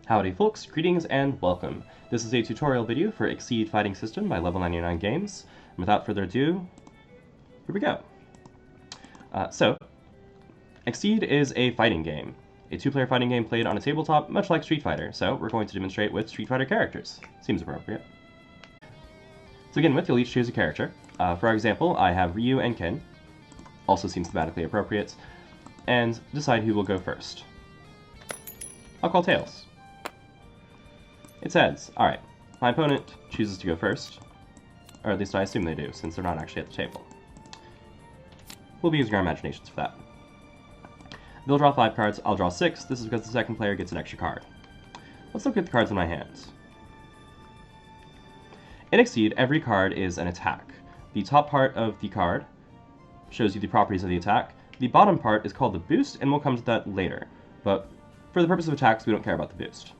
Howdy folks, greetings and welcome. This is a tutorial video for Exceed Fighting System by Level 99 Games. And without further ado, here we go. Exceed is a fighting game. A two-player fighting game played on a tabletop, much like Street Fighter, so we're going to demonstrate with Street Fighter characters. Seems appropriate. To begin with, you'll each choose a character. For example, I have Ryu and Ken. Also seems thematically appropriate. And decide who will go first. I'll call Tails. It's heads. Alright. My opponent chooses to go first. Or at least I assume they do, since they're not actually at the table. We'll be using our imaginations for that. They'll draw 5 cards, I'll draw 6. This is because the second player gets an extra card. Let's look at the cards in my hands. In Exceed, every card is an attack. The top part of the card shows you the properties of the attack. The bottom part is called the boost, and we'll come to that later. But for the purpose of attacks, we don't care about the boost.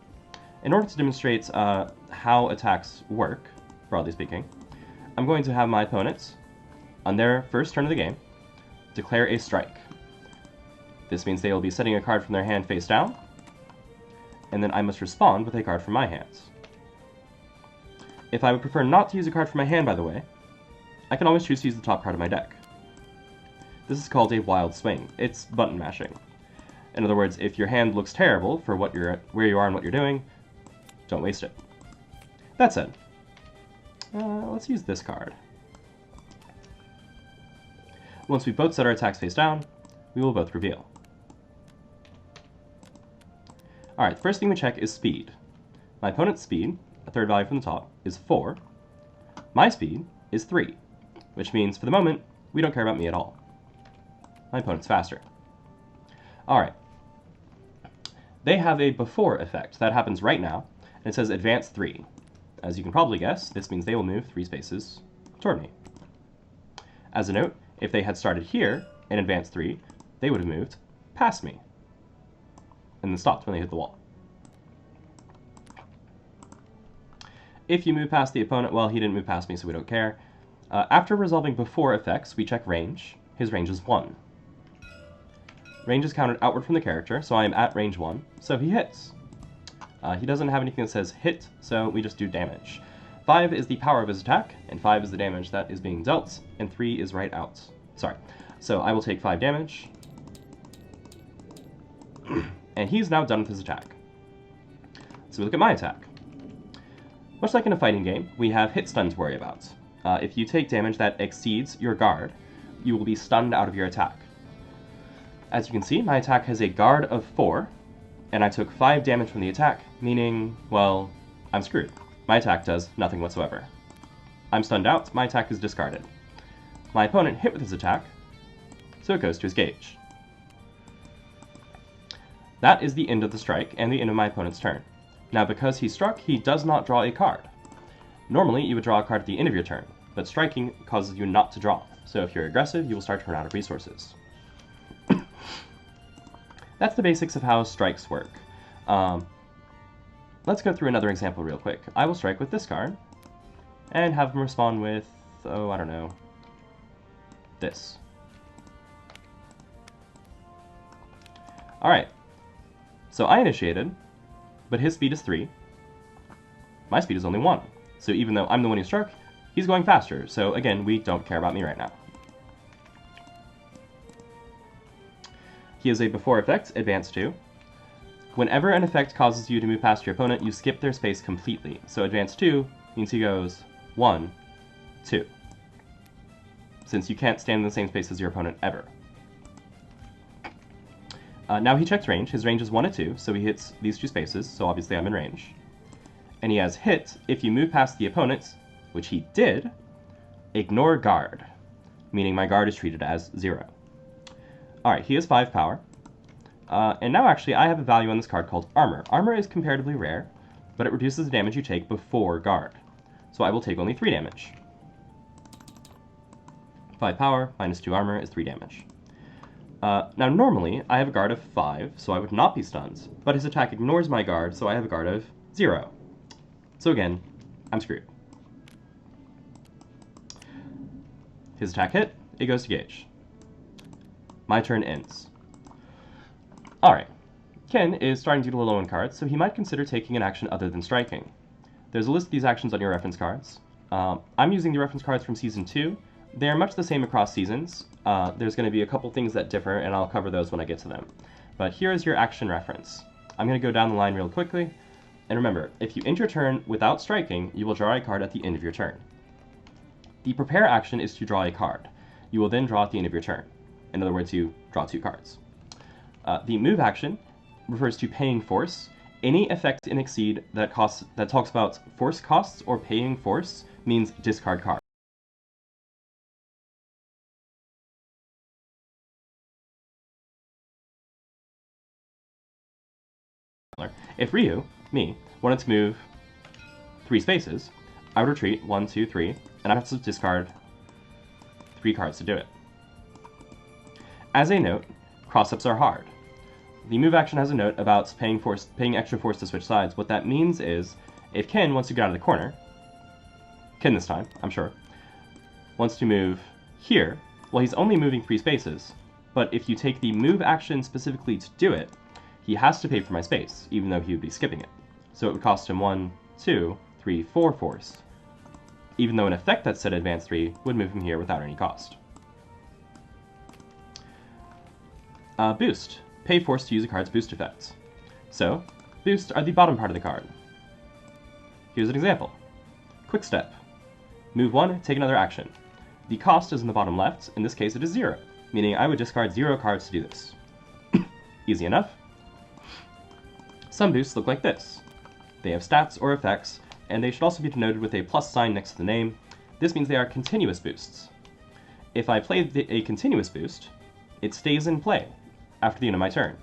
In order to demonstrate how attacks work, broadly speaking, I'm going to have my opponents, on their first turn of the game, declare a strike. This means they will be setting a card from their hand face down, and then I must respond with a card from my hands. If I would prefer not to use a card from my hand, by the way, I can always choose to use the top card of my deck. This is called a wild swing. It's button mashing. In other words, if your hand looks terrible for where you are and what you're doing, don't waste it. That said, let's use this card. Once we both set our attacks face down, we will both reveal. Alright, the first thing we check is speed. My opponent's speed, a third value from the top, is 4. My speed is 3, which means, for the moment, we don't care about me at all. My opponent's faster. Alright. They have a before effect. That happens right now, and it says advance 3. As you can probably guess, this means they will move 3 spaces toward me. As a note, if they had started here and advanced 3, they would have moved past me, and then stopped when they hit the wall. If you move past the opponent, well, he didn't move past me, so we don't care. After resolving before effects, we check range. His range is 1. Range is counted outward from the character, so I am at range 1, so he hits. He doesn't have anything that says hit, so we just do damage. 5 is the power of his attack, and 5 is the damage that is being dealt, and 3 is right out. Sorry. So I will take 5 damage, and he's now done with his attack. So we look at my attack. Much like in a fighting game, we have hit stun to worry about. If you take damage that exceeds your guard, you will be stunned out of your attack. As you can see, my attack has a guard of 4, and I took 5 damage from the attack, meaning, well, I'm screwed. My attack does nothing whatsoever. I'm stunned out, my attack is discarded. My opponent hit with his attack, so it goes to his gauge. That is the end of the strike, and the end of my opponent's turn. Now, because he struck, he does not draw a card. Normally, you would draw a card at the end of your turn, but striking causes you not to draw. So if you're aggressive, you will start to run out of resources. That's the basics of how strikes work. Let's go through another example real quick. I will strike with this card, and have him respond with, oh, I don't know, this. Alright, so I initiated, but his speed is 3. My speed is only 1. So even though I'm the one who struck, he's going faster. So again, we don't care about me right now. He has a before effect, advance 2. Whenever an effect causes you to move past your opponent, you skip their space completely. So advance 2 means he goes 1, 2. Since you can't stand in the same space as your opponent ever. Now he checks range. His range is 1 and 2, so he hits these 2 spaces, so obviously I'm in range. And he has hit, if you move past the opponent, which he did, ignore guard, meaning my guard is treated as 0. Alright, he has 5 power. And now actually I have a value on this card called Armor. Armor is comparatively rare, but it reduces the damage you take before guard. So I will take only 3 damage. 5 power minus 2 armor is 3 damage. Now normally I have a guard of 5, so I would not be stunned, but his attack ignores my guard, so I have a guard of 0. So again, I'm screwed. His attack hit, it goes to gauge. My turn ends. Alright, Ken is starting to get a little low on cards, so he might consider taking an action other than striking. There's a list of these actions on your reference cards. I'm using the reference cards from Season 2. They're much the same across seasons. There's going to be a couple things that differ, and I'll cover those when I get to them. But here is your action reference. I'm going to go down the line real quickly. And remember, if you end your turn without striking, you will draw a card at the end of your turn. The prepare action is to draw a card. You will then draw at the end of your turn. In other words, you draw 2 cards. The move action refers to paying force. Any effect in Exceed that talks about force costs or paying force means discard card. If Ryu, me, wanted to move 3 spaces, I would retreat 1, 2, 3, and I'd have to discard 3 cards to do it. As a note, cross-ups are hard. The move action has a note about paying extra force to switch sides. What that means is, if Ken wants to get out of the corner, Ken this time, I'm sure, wants to move here, well, he's only moving 3 spaces, but if you take the move action specifically to do it, he has to pay for my space, even though he would be skipping it. So it would cost him 1, 2, 3, 4 force, even though an effect that said advance 3 would move him here without any cost. Boost. Pay force to use a card's boost effects. So, boosts are the bottom part of the card. Here's an example. Quick Step. Move 1, take another action. The cost is in the bottom left. In this case, it is 0, meaning I would discard 0 cards to do this. Easy enough. Some boosts look like this. They have stats or effects, and they should also be denoted with a plus sign next to the name. This means they are continuous boosts. If I play a continuous boost, it stays in play after the end of my turn.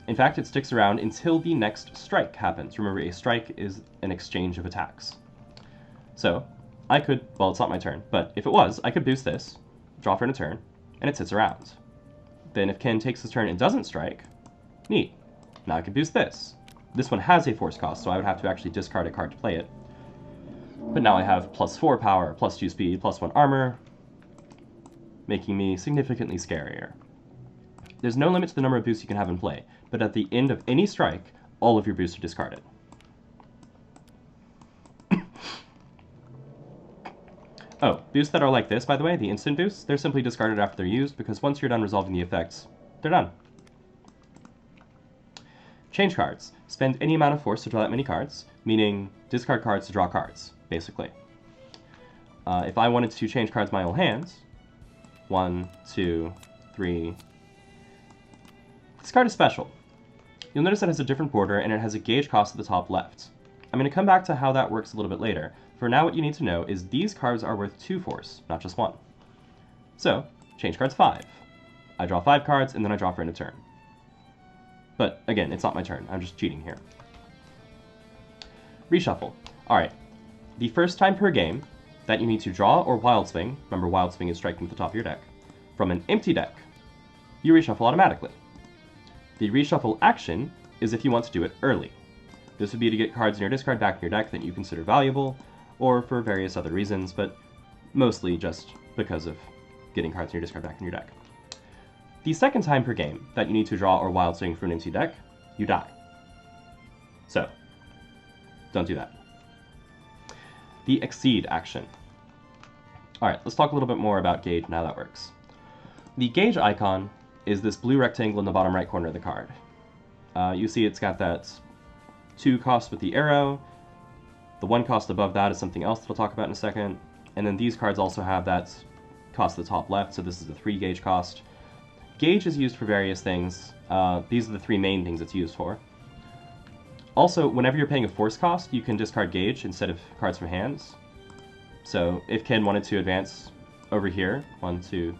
In fact, it sticks around until the next strike happens. Remember, a strike is an exchange of attacks. So, I could, well, it's not my turn, but if it was, I could boost this, draw for a turn, and it sits around. Then if Ken takes his turn and doesn't strike, neat. Now I can boost this. This one has a force cost, so I would have to actually discard a card to play it. But now I have plus 4 power, plus 2 speed, plus 1 armor, making me significantly scarier. There's no limit to the number of boosts you can have in play, but at the end of any strike, all of your boosts are discarded. Oh, boosts that are like this, by the way, the instant boosts, they're simply discarded after they're used, because once you're done resolving the effects, they're done. Change cards. Spend any amount of force to draw that many cards, meaning discard cards to draw cards, basically. If I wanted to change cards in my own hands, 1, 2, 3... This card is special. You'll notice that it has a different border, and it has a gauge cost at the top left. I'm going to come back to how that works a little bit later. For now, what you need to know is these cards are worth 2 force, not just 1. So, change cards 5. I draw 5 cards, and then I draw for end of turn. But, again, it's not my turn. I'm just cheating here. Reshuffle. Alright. The first time per game that you need to draw or Wild Swing, remember Wild Swing is striking at the top of your deck, from an empty deck, you reshuffle automatically. The reshuffle action is if you want to do it early. This would be to get cards in your discard back in your deck that you consider valuable, or for various other reasons, but mostly just because of getting cards in your discard back in your deck. The second time per game that you need to draw or Wild Swing from an empty deck, you die. So, don't do that. The Exceed action. Alright, let's talk a little bit more about Gauge and how that works. The Gauge icon is this blue rectangle in the bottom right corner of the card. You see it's got that 2 cost with the arrow. The 1 cost above that is something else that we'll talk about in a second. And then these cards also have that cost at the top left, so this is a 3 gauge cost. Gauge is used for various things. These are the 3 main things it's used for. Also, whenever you're paying a force cost, you can discard Gauge instead of cards from hands. So if Ken wanted to advance over here, 1, 2,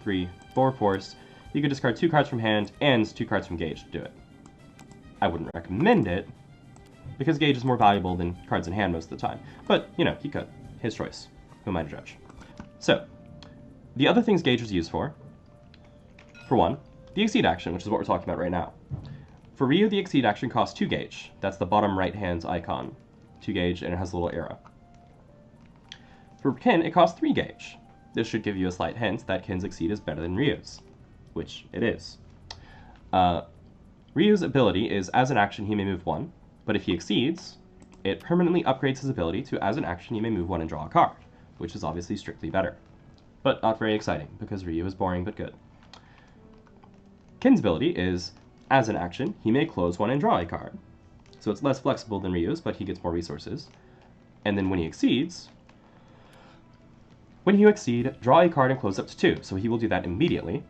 3, 4 force, you could discard 2 cards from hand and 2 cards from Gauge to do it. I wouldn't recommend it, because Gauge is more valuable than cards in hand most of the time. But, you know, he could. His choice. Who am I to judge? So, the other things Gauge is used for 1, the Exceed action, which is what we're talking about right now. For Ryu, the Exceed action costs 2 Gauge. That's the bottom right-hand icon. 2 Gauge, and it has a little arrow. For Ken, it costs 3 Gauge. This should give you a slight hint that Ken's Exceed is better than Ryu's, which it is. Ryu's ability is, as an action, he may move 1, but if he exceeds, it permanently upgrades his ability to, as an action, he may move 1 and draw a card, which is obviously strictly better. But not very exciting, because Ryu is boring but good. Kin's ability is, as an action, he may close 1 and draw a card. So it's less flexible than Ryu's, but he gets more resources. And then when you exceed, draw a card and close up to 2, so he will do that immediately.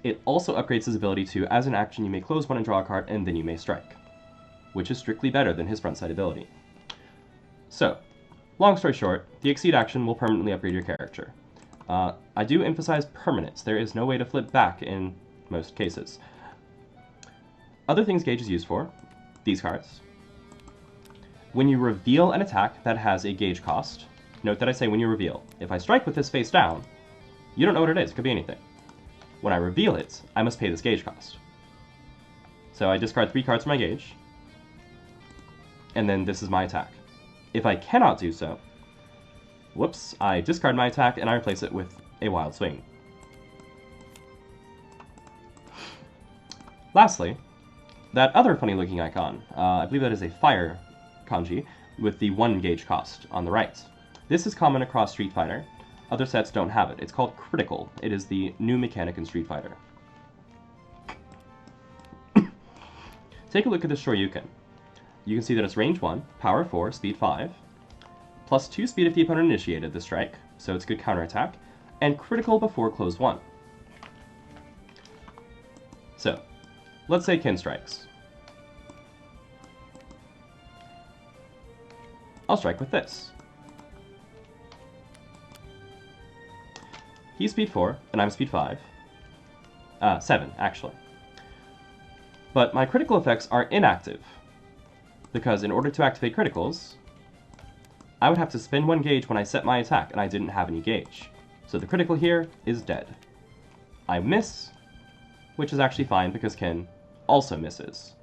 It also upgrades his ability to, as an action, you may close 1 and draw a card, and then you may strike, which is strictly better than his frontside ability. So, long story short, the exceed action will permanently upgrade your character. I do emphasize permanence. There is no way to flip back in most cases. Other things Gauge is used for, these cards. When you reveal an attack that has a Gauge cost, note that I say when you reveal. If I strike with this face down, you don't know what it is. It could be anything. When I reveal it, I must pay this Gauge cost. So I discard 3 cards from my Gauge, and then this is my attack. If I cannot do so, whoops, I discard my attack and I replace it with a Wild Swing. Lastly, that other funny looking icon, I believe that is a fire kanji, with the 1 Gauge cost on the right. This is common across Street Fighter. Other sets don't have it. It's called Critical. It is the new mechanic in Street Fighter. Take a look at this Shoryuken. You can see that it's range 1, power 4, speed 5, plus 2 speed if the opponent initiated the strike, so it's good counterattack, and critical before close 1. So, let's say Kin strikes. I'll strike with this. He's speed 4, and I'm speed 5. 7, actually. But my critical effects are inactive, because in order to activate criticals, I would have to spend 1 Gauge when I set my attack, and I didn't have any Gauge. So the critical here is dead. I miss, which is actually fine because Kin also misses,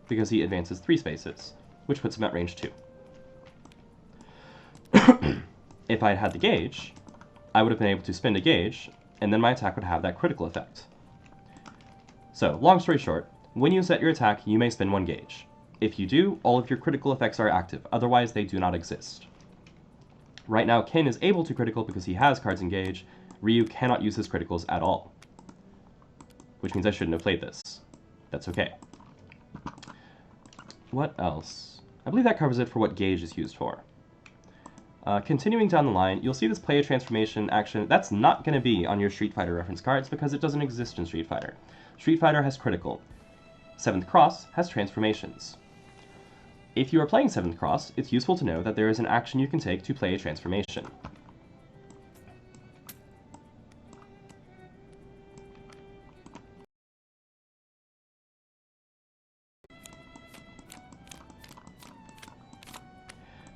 because he advances 3 spaces, which puts him at range 2. If I had had the Gauge, I would have been able to spend a Gauge, and then my attack would have that critical effect. So, long story short, when you set your attack, you may spend 1 Gauge. If you do, all of your critical effects are active, otherwise they do not exist. Right now, Kin is able to critical because he has cards in Gauge. Ryu cannot use his criticals at all, which means I shouldn't have played this. That's okay. What else? I believe that covers it for what Gauge is used for. Continuing down the line, you'll see this play a transformation action. That's not going to be on your Street Fighter reference cards because it doesn't exist in Street Fighter. Street Fighter has critical. 7th Cross has transformations. If you are playing 7th Cross, it's useful to know that there is an action you can take to play a transformation.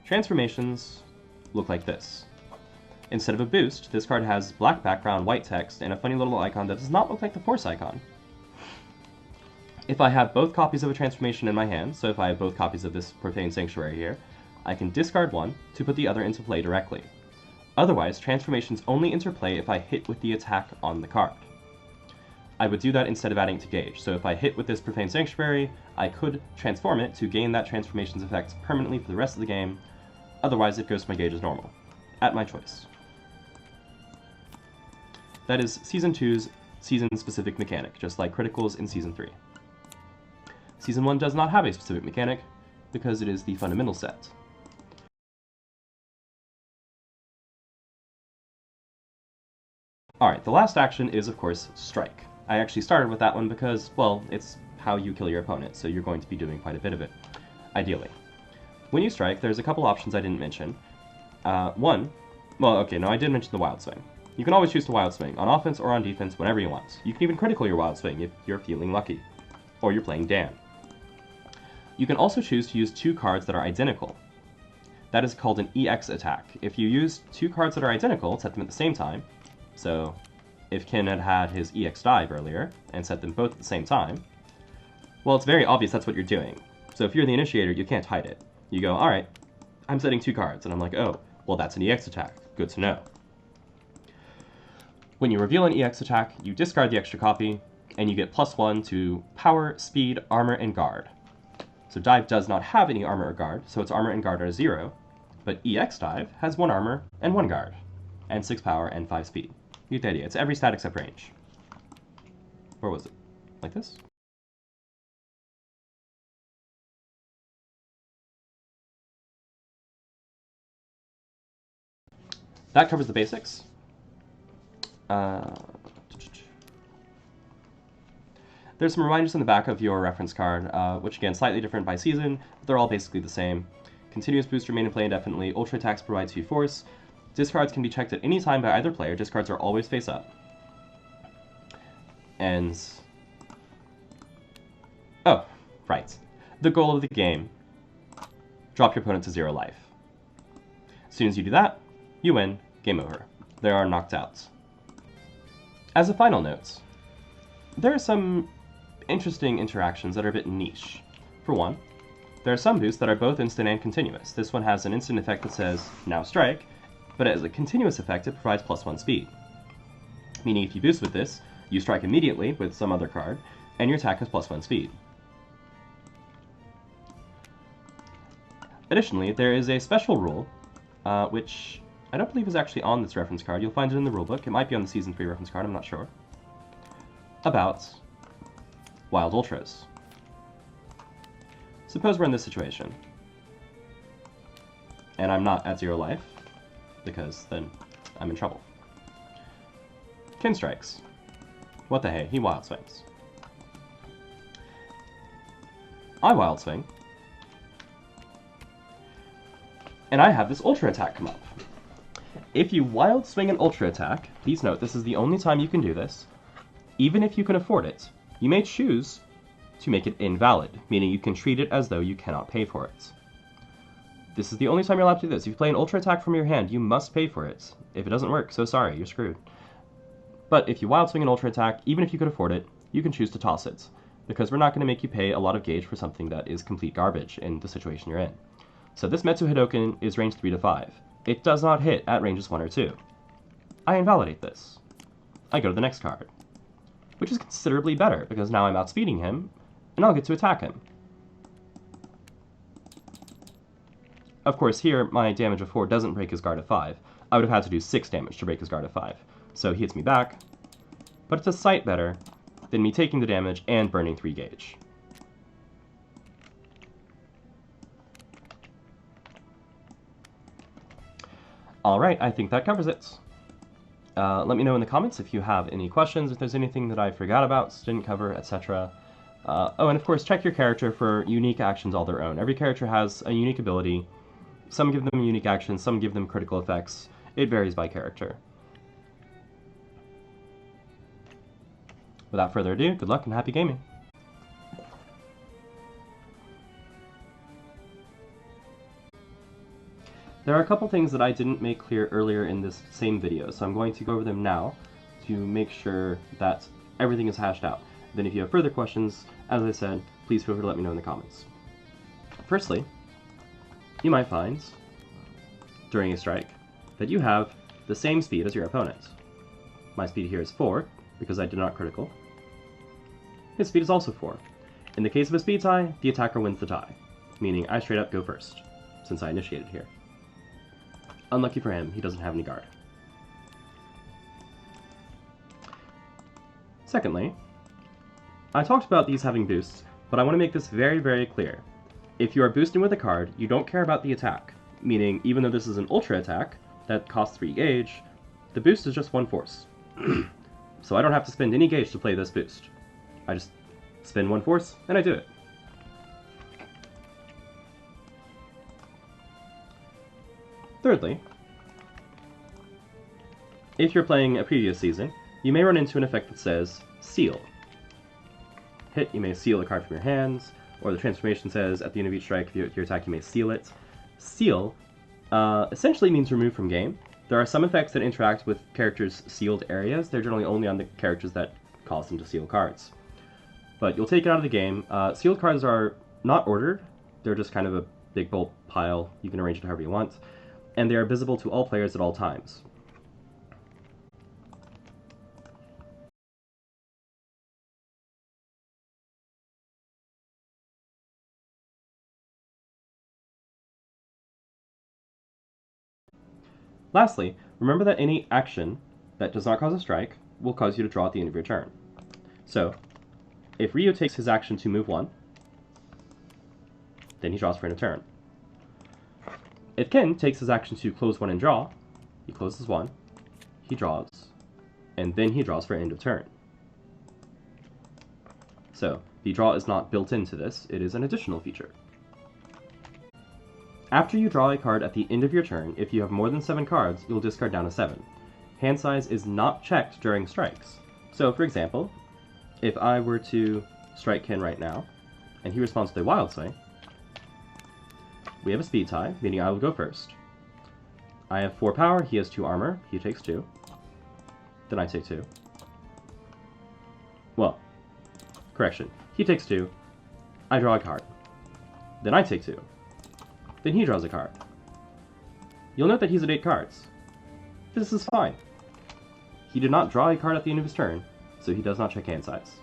Transformations look like this. Instead of a boost, this card has black background, white text, and a funny little icon that does not look like the Force icon. If I have both copies of a transformation in my hand, so if I have both copies of this Profane Sanctuary here, I can discard one to put the other into play directly. Otherwise, transformations only interplay if I hit with the attack on the card. I would do that instead of adding to Gauge, so if I hit with this Profane Sanctuary, I could transform it to gain that transformation's effect permanently for the rest of the game. Otherwise, it goes to my Gauge as normal, at my choice. That is Season 2's season-specific mechanic, just like Criticals in Season 3. Season 1 does not have a specific mechanic, because it is the fundamental set. Alright, the last action is, of course, Strike. I actually started with that one because, well, it's how you kill your opponent, so you're going to be doing quite a bit of it, ideally. When you strike, there's a couple options I didn't mention. I did mention the Wild Swing. You can always choose to Wild Swing, on offense or on defense, whenever you want. You can even critical your Wild Swing if you're feeling lucky, or you're playing Dan. You can also choose to use 2 cards that are identical. That is called an EX attack. If you use 2 cards that are identical, set them at the same time, so if Kin had had his EX dive earlier, and set them both at the same time, well, it's very obvious that's what you're doing. So if you're the initiator, you can't hide it. You go, alright, I'm setting 2 cards, and I'm like, oh, well, that's an EX attack. Good to know. When you reveal an EX attack, you discard the extra copy, and you get +1 to power, speed, armor, and guard. So Dive does not have any armor or guard, so its armor and guard are 0, but EX Dive has 1 armor and 1 guard, and 6 power and 5 speed. You get the idea. It's every stat except range. Where was it? Like this? That covers the basics. There's some reminders on the back of your reference card, which again, slightly different by season, but they're all basically the same. Continuous boost remain in play indefinitely. Ultra attacks provide 2 force. Discards can be checked at any time by either player. Discards are always face up. And... oh, right. The goal of the game. Drop your opponent to 0 life. As soon as you do that, you win. Game over. They are knocked out. As a final note, there are some interesting interactions that are a bit niche. For one, there are some boosts that are both instant and continuous. This one has an instant effect that says, now strike, but as a continuous effect, it provides +1 speed. Meaning if you boost with this, you strike immediately with some other card, and your attack has +1 speed. Additionally, there is a special rule, which I don't believe is actually on this reference card. You'll find it in the rulebook. It might be on the Season 3 reference card, I'm not sure. About Wild Ultras. Suppose we're in this situation, and I'm not at 0 life, because then I'm in trouble. Kin strikes. What the hey, he Wild Swings. I Wild Swing, and I have this Ultra attack come up. If you Wild Swing an Ultra attack, please note this is the only time you can do this, even if you can afford it, you may choose to make it invalid, meaning you can treat it as though you cannot pay for it. This is the only time you're allowed to do this. If you play an Ultra attack from your hand, you must pay for it. If it doesn't work, so sorry, you're screwed. But if you Wild Swing an Ultra attack, even if you could afford it, you can choose to toss it, because we're not going to make you pay a lot of gauge for something that is complete garbage in the situation you're in. So this Metsu Hidoken is range 3 to 5. It does not hit at ranges 1 or 2. I invalidate this. I go to the next card, which is considerably better, because now I'm outspeeding him, and I'll get to attack him. Of course, here, my damage of 4 doesn't break his guard of 5. I would have had to do 6 damage to break his guard of 5. So he hits me back, but it's a sight better than me taking the damage and burning 3 gauge. Alright, I think that covers it. Let me know in the comments if you have any questions, if there's anything that I forgot about, didn't cover, etc. Oh, and of course, check your character for unique actions all their own. Every character has a unique ability. Some give them unique actions, some give them critical effects. It varies by character. Without further ado, good luck and happy gaming! There are a couple things that I didn't make clear earlier in this same video, so I'm going to go over them now to make sure that everything is hashed out. Then if you have further questions, as I said, please feel free to let me know in the comments. Firstly, you might find, during a strike, that you have the same speed as your opponent. My speed here is 4, because I did not critical. His speed is also 4. In the case of a speed tie, the attacker wins the tie, meaning I straight up go first, since I initiated here. Unlucky for him, he doesn't have any guard. Secondly, I talked about these having boosts, but I want to make this very, very clear. If you are boosting with a card, you don't care about the attack, meaning even though this is an Ultra attack that costs 3 gauge, the boost is just 1 force. So I don't have to spend any gauge to play this boost. I just spend 1 force, and I do it. Thirdly, if you're playing a previous season, you may run into an effect that says, Seal. Hit, you may seal a card from your hands, or the transformation says, at the end of each strike, if your attack, you may seal it. Seal essentially means remove from game. There are some effects that interact with characters' sealed areas. They're generally only on the characters that cause them to seal cards. But you'll take it out of the game. Sealed cards are not ordered. They're just kind of a big bulk pile. You can arrange it however you want. And they are visible to all players at all times. Lastly, remember that any action that does not cause a strike will cause you to draw at the end of your turn. So, if Ryu takes his action to move 1, then he draws for end of turn. If Ken takes his action to close 1 and draw, he closes 1, he draws, and then he draws for end of turn. So, the draw is not built into this, it is an additional feature. After you draw a card at the end of your turn, if you have more than 7 cards, you'll discard down to 7. Hand size is not checked during strikes. So, for example, if I were to strike Ken right now, and he responds with a Wild Swing, we have a speed tie, meaning I will go first. I have 4 power, he has 2 armor, he takes 2. Then I take 2. Well, correction, he takes 2, I draw a card. Then I take 2. Then he draws a card. You'll note that he's at 8 cards. This is fine. He did not draw a card at the end of his turn, so he does not check hand size.